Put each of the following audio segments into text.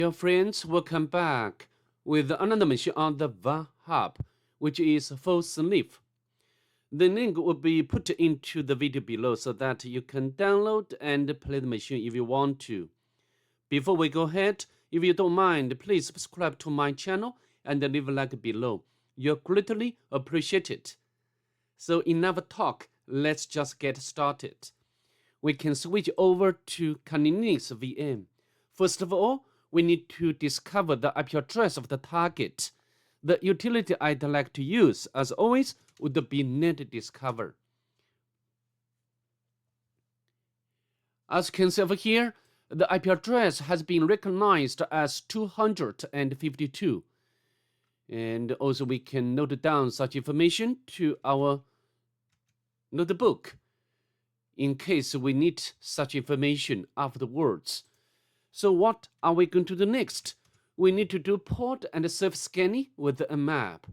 Dear friends, welcome back with another machine on the Vulnhub, which is Fowsniff. The link will be put into the video below so that you can download and play the machine if you want to. Before we go ahead, if you don't mind, please subscribe to my channel and leave a like below. You're greatly appreciated. So enough talk, let's just get started. We can switch over to Linux VM. First of all, we need to discover the IP address of the target. The utility I'd like to use, as always, would be netdiscover. As you can see over here, the IP address has been recognized as 252. And also we can note down such information to our notebook in case we need such information afterwards. So what are we going to do next? We need to do port and surface scanning with the map.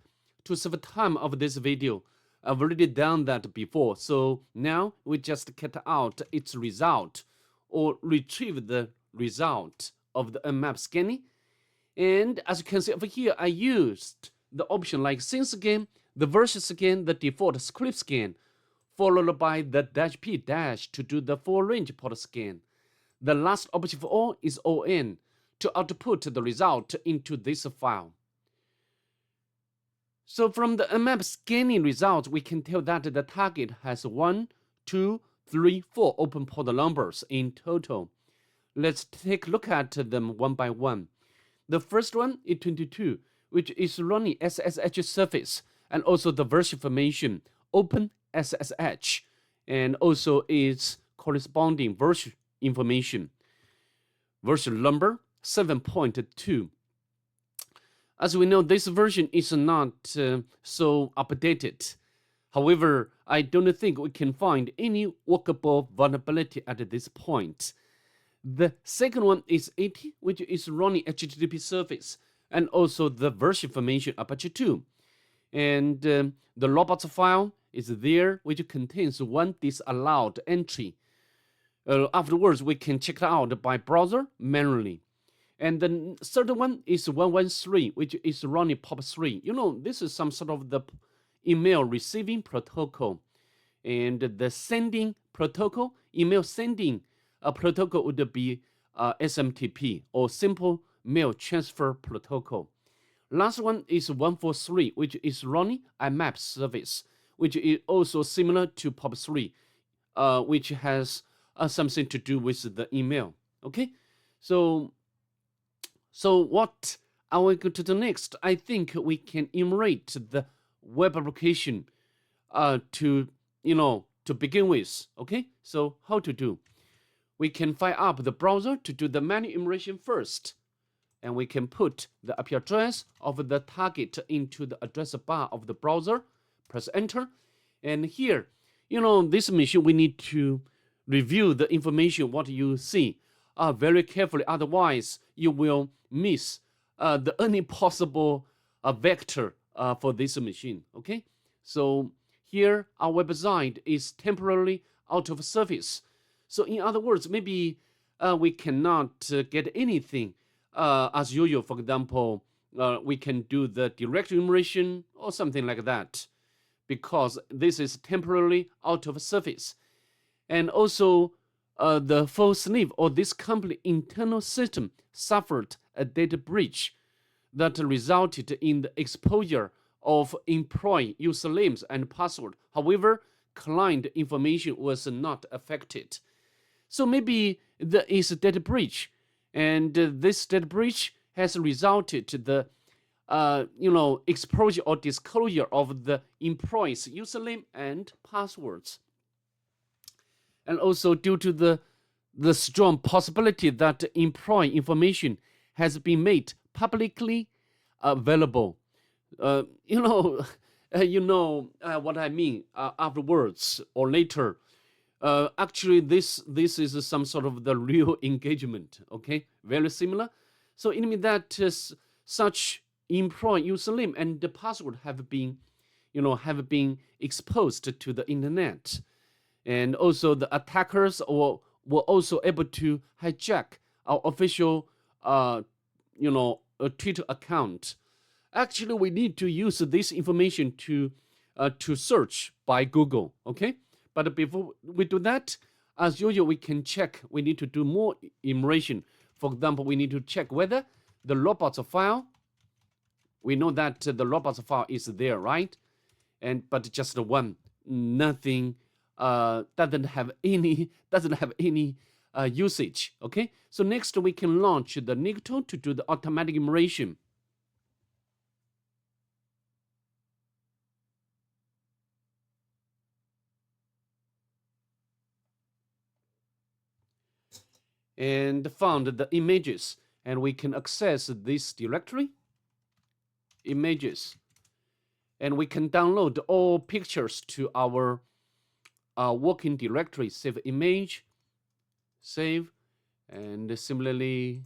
To save time of this video, I've already done that before, so now we just cut out its result or retrieve the result of the map scanning. And as you can see over here, I used the option like scene scan, the version scan, the default script scan, followed by the -p- to do the full range port scan. The last option for all is ON to output the result into this file. So from the map scanning result, we can tell that the target has 1, 2, 3, 4 open port numbers in total. Let's take a look at them one by one. The first one is 22, which is running SSH service and also the version information open SSH and also its corresponding version information. Version number 7.2. As we know, this version is not so updated. However, I don't think we can find any workable vulnerability at this point. The second one is 80, which is running HTTP service and also the version information Apache 2. And the robots file is there, which contains one disallowed entry. Afterwards, we can check it out by browser manually. And the third one is 113, which is running POP3. You know, this is some sort of the email receiving protocol. And the sending protocol, email sending protocol would be SMTP or simple mail transfer protocol. Last one is 143, which is running IMAP service, which is also similar to POP3, which has something to do with the email. Okay, so what are we going to do next? I think we can emulate the web application to begin with. Okay, so how to do? We can fire up the browser to do the manual emulation first, and we can put the IP address of the target into the address bar of the browser. Press enter, and here, this machine we need to review the information what you see very carefully, otherwise you will miss the only possible vector for this machine. Okay, so here our website is temporarily out of service. So in other words, maybe we cannot get anything as usual. For example, we can do the direct emulation or something like that, because this is temporarily out of service. And also, the Fowsniff or this company internal system suffered a data breach that resulted in the exposure of employee usernames and password. However, client information was not affected. So maybe there is a data breach, and this data breach has resulted to the exposure or disclosure of the employee's username and passwords. And also due to the strong possibility that employee information has been made publicly available. You know what I mean afterwards or later. Actually, this is some sort of the real engagement. Okay, very similar. So it means that such employee username and the password have been exposed to the internet. And also the attackers were also able to hijack our official a Twitter account. Actually, we need to use this information to search by Google, okay? But before we do that, as usual, we can check. We need to do more immersion. For example, we need to check whether the robots file, we know that the robots file is there, right? But just the one, nothing, doesn't have any usage, okay? So next we can launch the Nicto to do the automatic immersion. And found the images, and we can access this directory, images, and we can download all pictures to our working directory. Save image, save, and similarly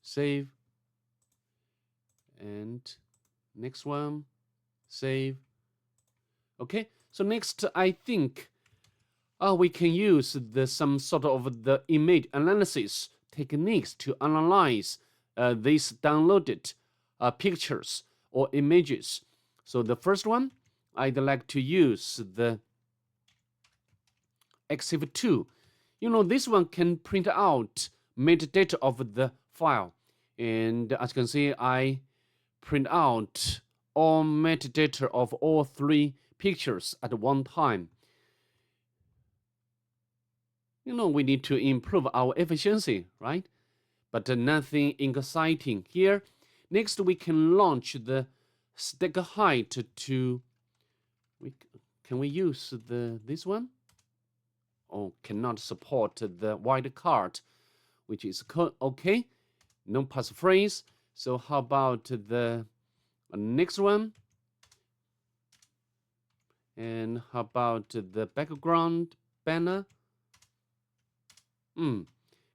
save, and next one, save. Okay, so next I think we can use some sort of the image analysis techniques to analyze these downloaded pictures or images. So the first one, I'd like to use the EXIF2. This one can print out metadata of the file. And as you can see, I print out all metadata of all 3 pictures at one time. We need to improve our efficiency, right? But nothing exciting here. Next, we can launch the stack height to. Can we use this one? Oh, cannot support the wildcard, which is okay. No passphrase. So how about the next one? And how about the background banner?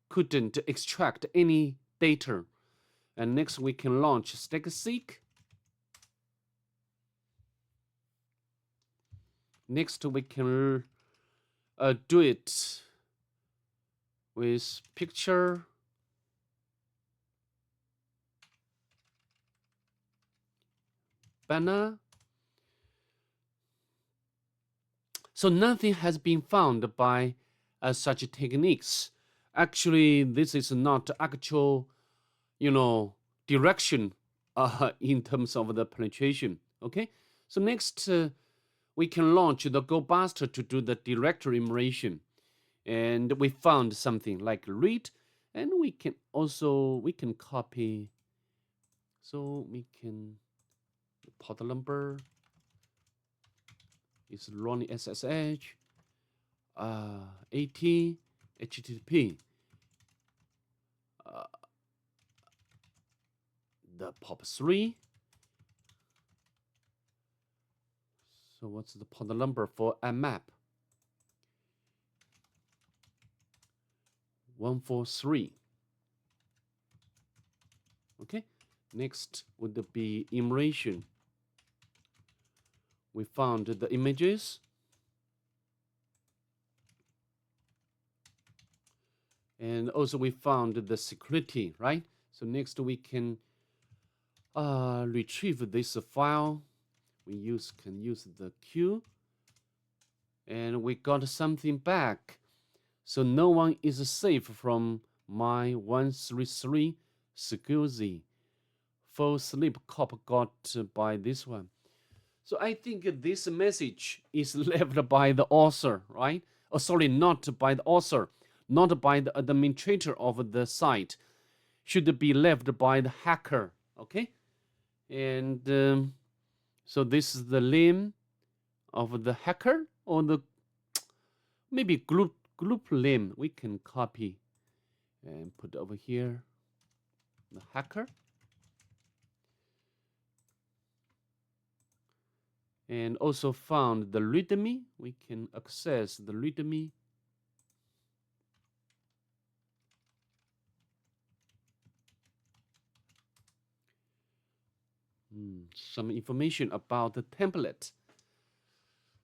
Couldn't extract any data. And next we can launch StackSeek. Next we can do it with picture. Banner. So nothing has been found by such techniques. Actually, this is not actual, direction in terms of the penetration. Okay, so next we can launch the GoBuster to do the directory immersion, and we found something like read, and we can copy. So we can port number is running SSH. 80 HTTP. The POP3. So what's the port number for IMAP? 143. Okay. Next would be immersion. We found the images. And also we found the security, right? So next we can retrieve this file. We can use the Q. And we got something back. So no one is safe from my 133 SCSI. Full sleep cop got by this one. So I think this message is left by the author, right? Oh, sorry, not by the author, not by the administrator of the site. Should be left by the hacker, okay? And so this is the name of the hacker, or the maybe group name. We can copy and put over here the hacker. And also found the README. We can access the README. Some information about the template.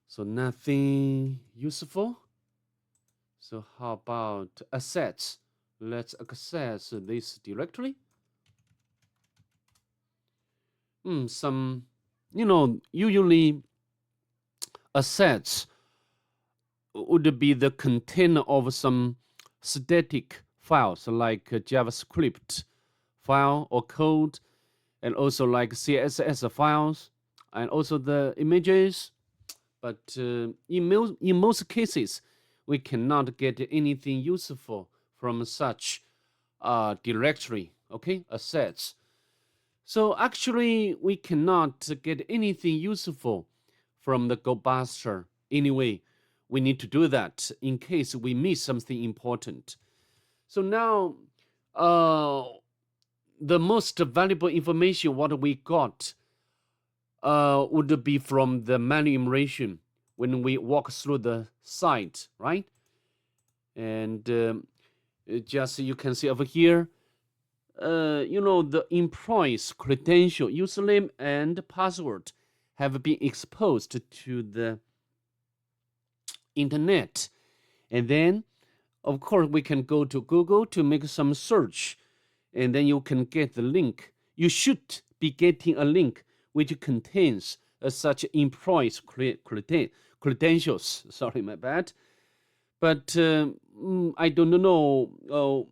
So nothing useful. So how about assets? Let's access this directory. Some, usually assets would be the container of some static files like JavaScript file or code, and also like CSS files, and also the images. But in most cases, we cannot get anything useful from such directory, okay, assets. So actually, we cannot get anything useful from the GoBuster. Anyway, we need to do that in case we miss something important. So now, the most valuable information what we got would be from the manual enumeration when we walk through the site, right? And just you can see over here, the employee's credential, username, and password have been exposed to the internet. And then, of course, we can go to Google to make some search, and then you can get the link. You should be getting a link which contains such employee's credentials. Sorry, my bad. But I don't know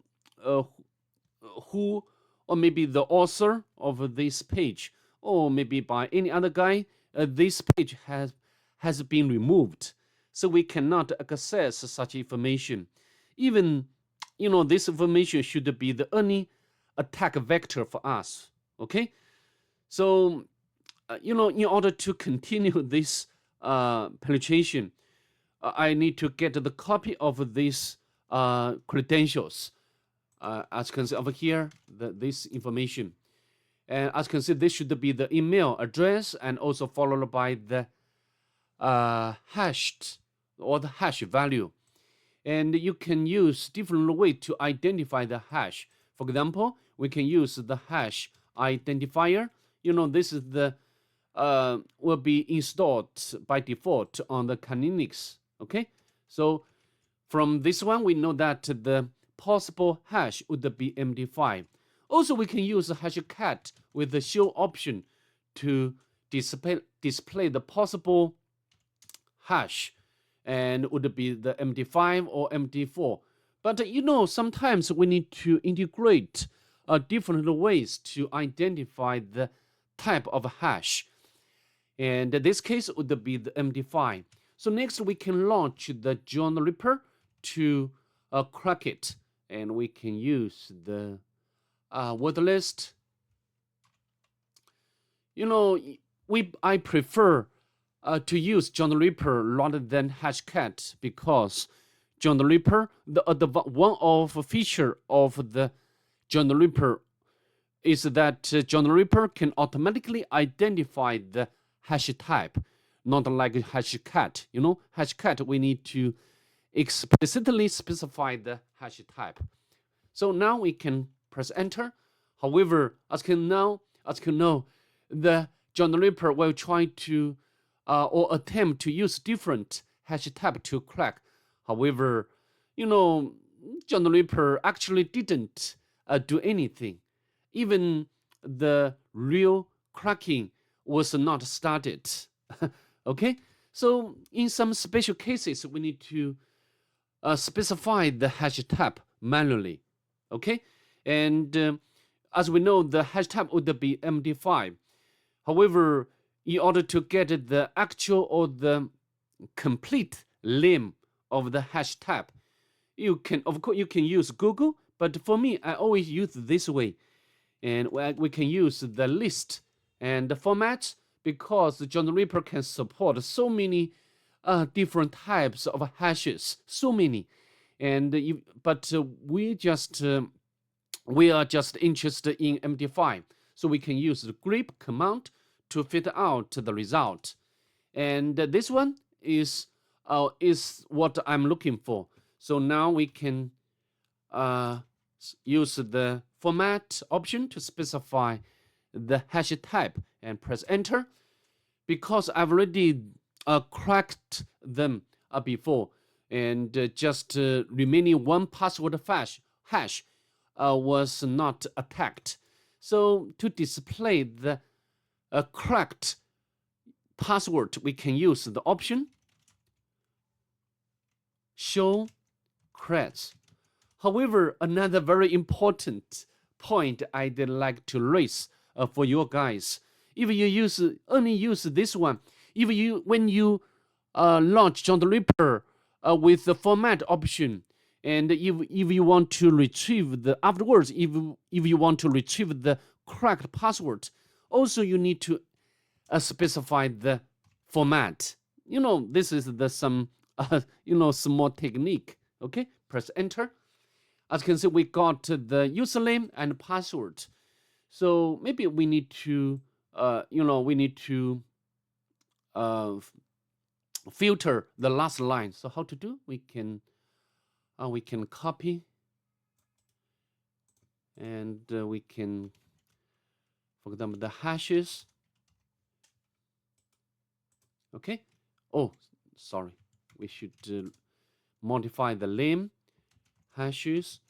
who, or maybe the author of this page, or maybe by any other guy, this page has been removed. So we cannot access such information. Even, this information should be the only attack vector for us. Okay? So, in order to continue this penetration, I need to get the copy of these credentials. As you can see over here, this information. And as you can see, this should be the email address and also followed by the hashed or the hash value. And you can use different way to identify the hash. For example, we can use the hash identifier. This is the will be installed by default on the Linux. Okay, so from this one, we know that the possible hash would be MD5. Also, we can use hashcat with the show option to display the possible hash, and would be the MD5 or MD4. But sometimes we need to integrate different ways to identify the type of hash. And in this case would be the MD5. So next we can launch the John the Ripper to crack it. And we can use the word list. I prefer to use John the Ripper rather than hashcat, because John the Ripper, one of feature of the John the Ripper is that John the Ripper can automatically identify the hash type, not like hashcat. Hashcat, we need to explicitly specify the hash type. So now we can press enter. However, as you know, the John the Ripper will try to or attempt to use different hash type to crack. However, John the Ripper actually didn't do anything. Even the real cracking was not started. Okay, so in some special cases, we need to specify the hash type manually. Okay, and as we know, the hash type would be MD5. However, in order to get the actual or the complete name of the hash type, of course you can use Google, but for me, I always use this way. And we can use the list and the formats, because John the Ripper can support so many different types of hashes, so many. And we are just interested in MD5, so we can use the grep command to filter out the result. And this one is what I'm looking for. So now we can use the format option to specify the hash type and press enter. Because I've already cracked them before, and just remaining one password hash was not attacked. So to display the cracked password, we can use the option show cracks. However, another very important point I'd like to raise for you guys, if you only use this one, when you launch John the Ripper with the format option, and if you want to retrieve the afterwards, if you want to retrieve the cracked password, also you need to specify the format. This is some small technique. Okay, press enter. As you can see, we got the username and password. So maybe we need to filter the last line. So how to do? We can copy, and we can, for example, the hashes. Okay. Oh, sorry. We should modify the name. Hashes.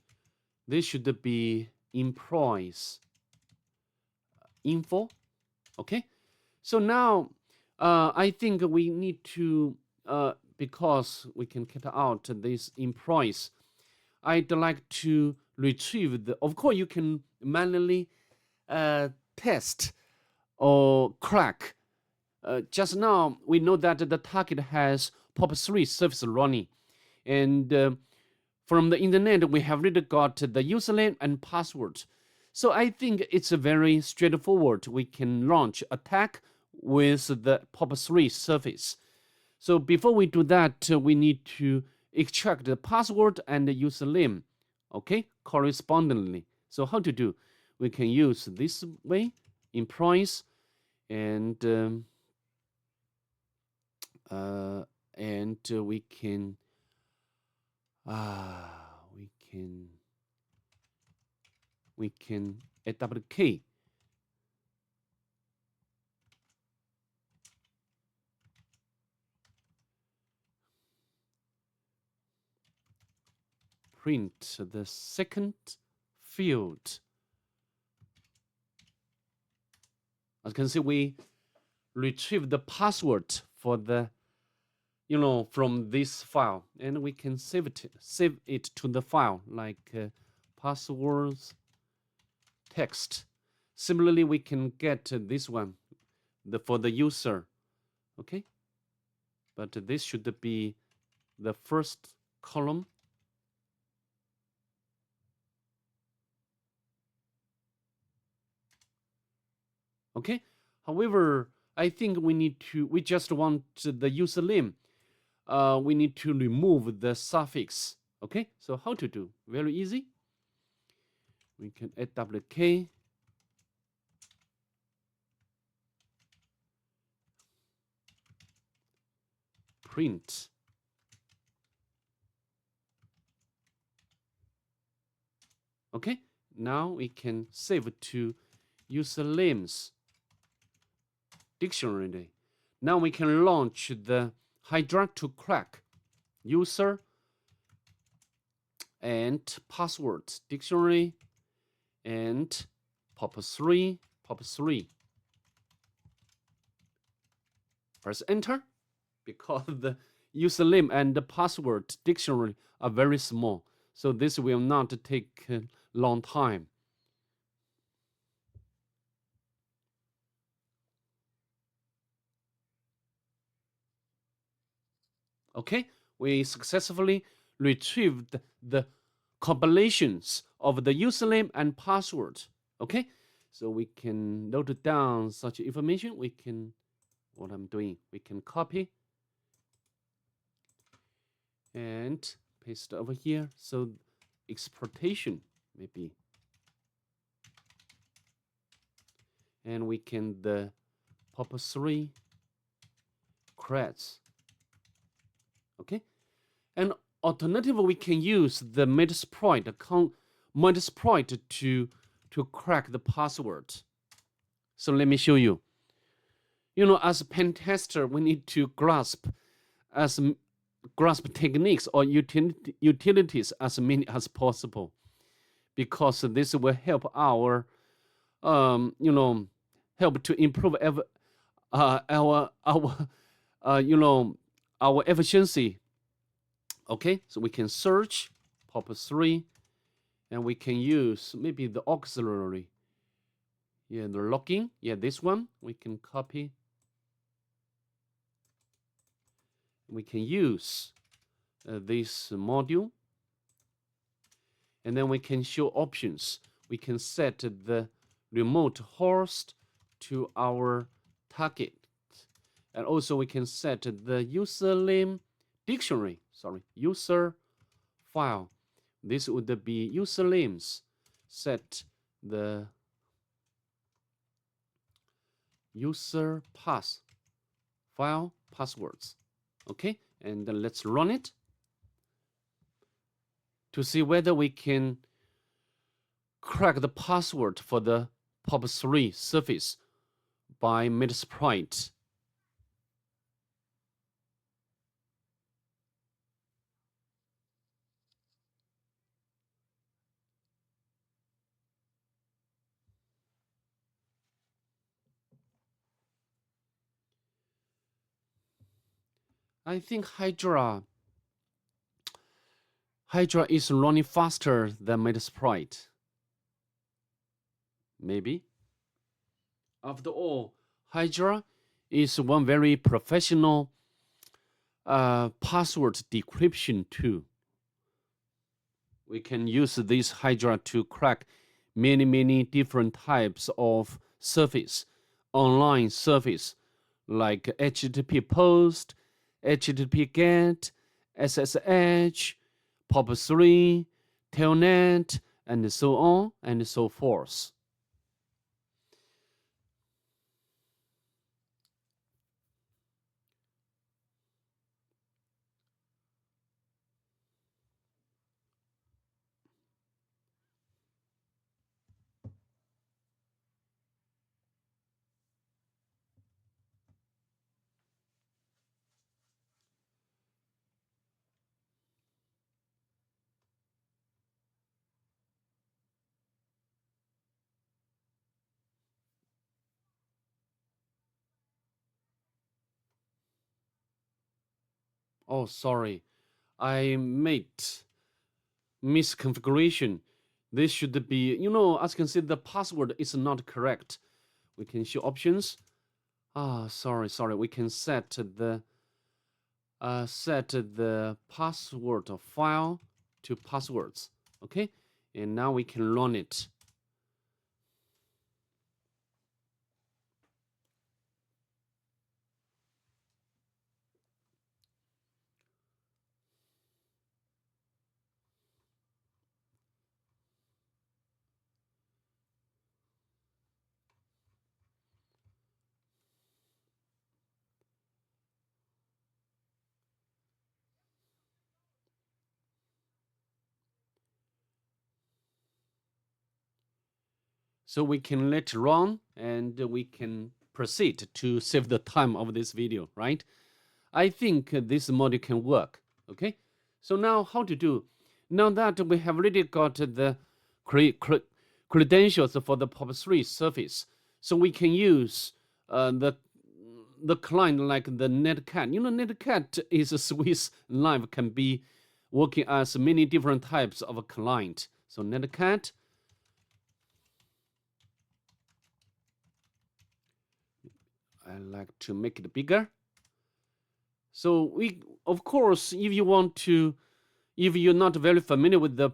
This should be employees info. Okay. So now I think we need to because we can cut out these employees, I'd like to retrieve the. Of course, you can manually test or crack. Just now, we know that the target has POP3 service running. And from the internet, we have already got the username and password. So I think it's very straightforward. We can launch attack with the POP3 service. So before we do that, we need to extract the password and the username, okay, correspondingly. So how to do? We can use this way, employees, and we can AWK. Print the second field. As you can see, we retrieve the password for the, from this file, and we can save it to the file like passwords text. Similarly, we can get this one for the user, okay? But this should be the first column. Okay. However, I think we just want the username. We need to remove the suffix. Okay. So how to do? Very easy. We can AWK. Print. Okay. Now we can save to usernames dictionary. Now we can launch the Hydra to crack user and password dictionary and POP3. Press enter because the username and the password dictionary are very small. So this will not take a long time. Okay, we successfully retrieved the combinations of the username and password. Okay, so we can note down such information. We can, what I'm doing, we can copy and paste over here. So exploitation maybe, and we can the POP3 creds. Okay, and alternatively, we can use the Metasploit to crack the password. So let me show you. As a pen tester, we need to grasp techniques or utilities as many as possible. because this will help our, help to improve our our efficiency. Okay, so we can search POP3, and we can use maybe the auxiliary. Yeah, the login. Yeah, this one we can copy. We can use this module, and then we can show options. We can set the remote host to our target, and also we can set the username dictionary. Sorry, user file. This would be usernames. Set the user pass file passwords. Okay, and then let's run it to see whether we can crack the password for the POP3 surface by Metasploit. I think Hydra is running faster than Metasploit. Maybe. After all, Hydra is one very professional password decryption tool. We can use this Hydra to crack many different types of surface, online surface, like HTTP post, HTTP GET, SSH, POP3, Telnet, and so on and so forth. Oh, sorry, I made misconfiguration. This should be, as you can see, the password is not correct. We can show options. Sorry. We can set the password file to passwords. Okay, and now we can run it. So we can let it run, and we can proceed to save the time of this video, right? I think this module can work, okay? So now how to do? Now that we have already got the credentials for the POP3 surface, so we can use the client like the Netcat. Netcat is a Swiss live, can be working as many different types of a client. So Netcat. I like to make it bigger. So we, of course, if you're not very familiar with the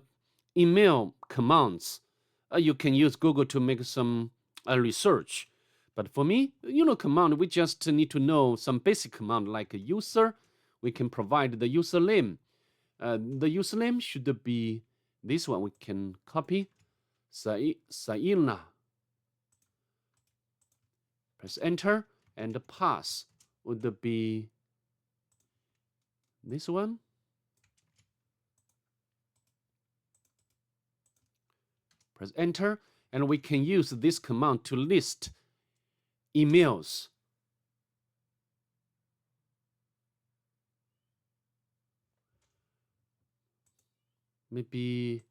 email commands, you can use Google to make some research. But for me, command, we just need to know some basic command like a user. We can provide the username. The username should be this one. We can copy. Saina. Press enter, and the pass would be this one. Press enter, and we can use this command to list emails. Maybe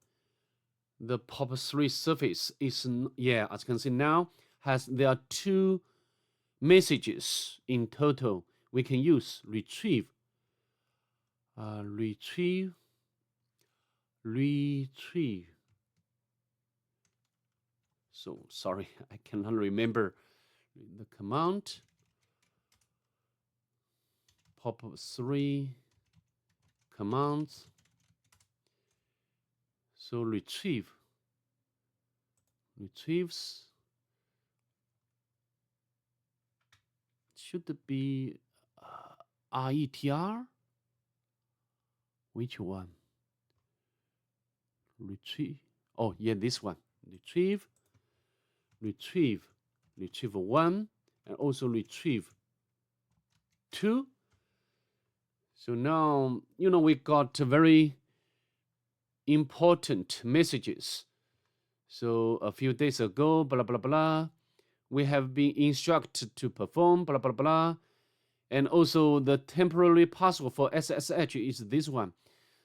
the POP3 surface is, yeah, as you can see now, there are 2 messages in total. We can use retrieve, retrieve. So sorry, I cannot remember the command. POP3 commands. So retrieves should be RETR. Which one? Retrieve. Oh yeah, this one. Retrieve 1, and also retrieve 2. So now we got very important messages. So a few days ago, blah blah blah, we have been instructed to perform blah blah blah, and also the temporary password for SSH is this one.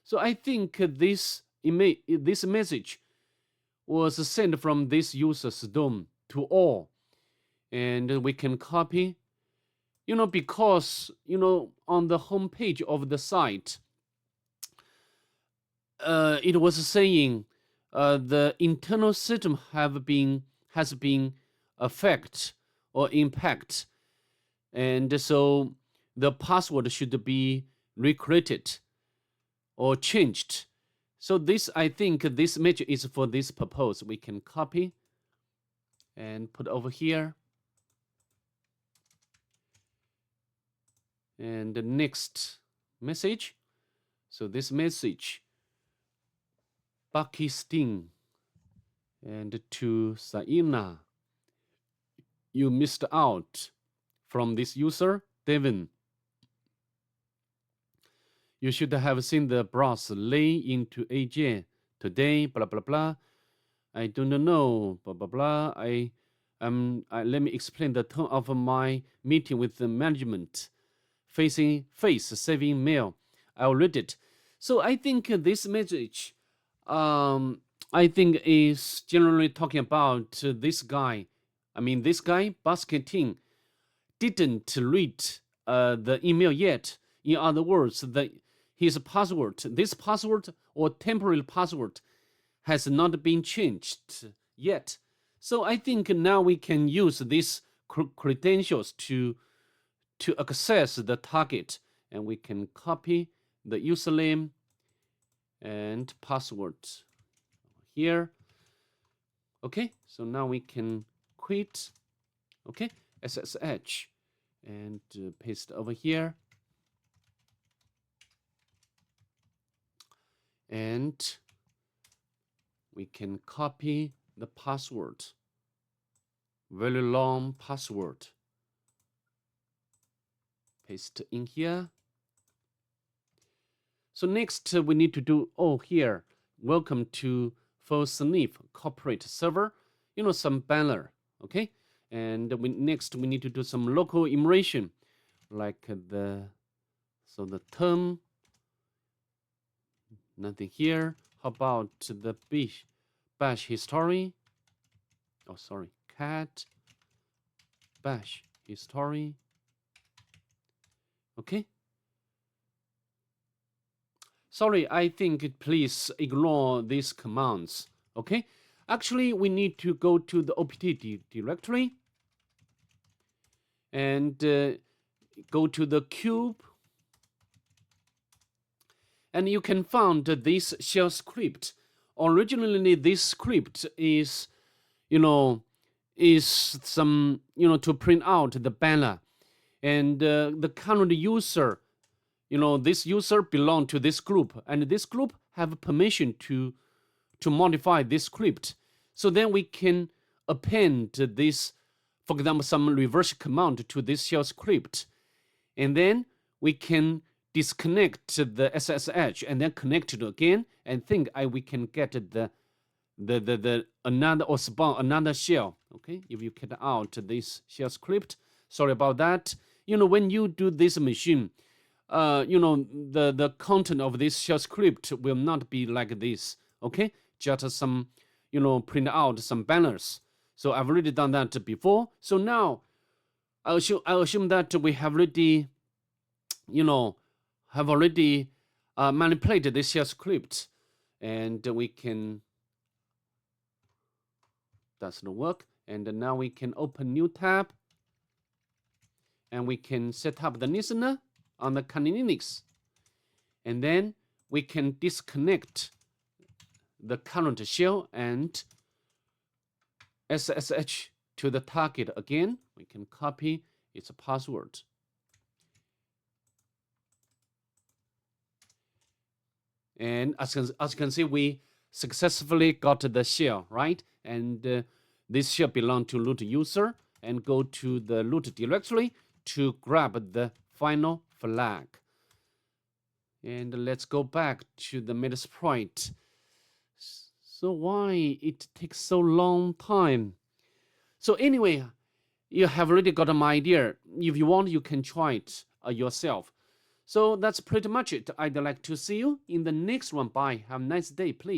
So I think this message was sent from this user's DOM to all, and we can copy. Because on the home page of the site, it was saying the internal system has been affected or impact, and so the password should be recreated or changed. So I think this message is for this purpose. We can copy and put over here. And the next message. So this message, Pakistan, and to Saina, you missed out from this user, Devin. You should have seen the brass lay into AJ today, blah, blah, blah. I don't know, blah, blah, blah. Let me explain the tone of my meeting with the management. Face-saving mail. I'll read it. So I think this message, I think is generally talking about this guy. This guy, Basketing, didn't read the email yet. In other words, his password, this password or temporary password, has not been changed yet. So I think now we can use these credentials to access the target, and we can copy the username and password here. Okay, so now we can quit. Okay, SSH, and paste over here. And we can copy the password, very long password. Paste in here. So next we need to do, here, welcome to Fowsniff corporate server, some banner, okay? And next we need to do some local immersion, like the term, nothing here. How about the bash history? Oh, sorry, cat bash history. Okay. Sorry, I think please ignore these commands. Okay. Actually, we need to go to the opt directory and go to the cube. And you can find this shell script. Originally, this script is, some, to print out the banner. And the current user, this user belong to this group, and this group have permission to modify this script. So then we can append this, for example, some reverse command to this shell script, and then we can disconnect the SSH and then connect it again, and think we can get the another or spawn another shell. Okay, if you cut out this shell script, sorry about that. When you do this machine, the content of this shell script will not be like this. Okay, just some print out some banners. So I've already done that before. So now I assume that we have already, manipulated this shell script, and we can. Doesn't work. And now we can open new tab, and we can set up the listener on the Kali Linux, and then we can disconnect the current shell and SSH to the target again. We can copy its password. And as you can see, we successfully got the shell, right? And this shell belongs to root user, and go to the root directory to grab the final flag. And let's go back to the Metasploit. So why it takes so long time? So anyway, you have already got my idea. If you want, you can try it yourself. So that's pretty much it. I'd like to see you in the next one. Bye. Have a nice day, please.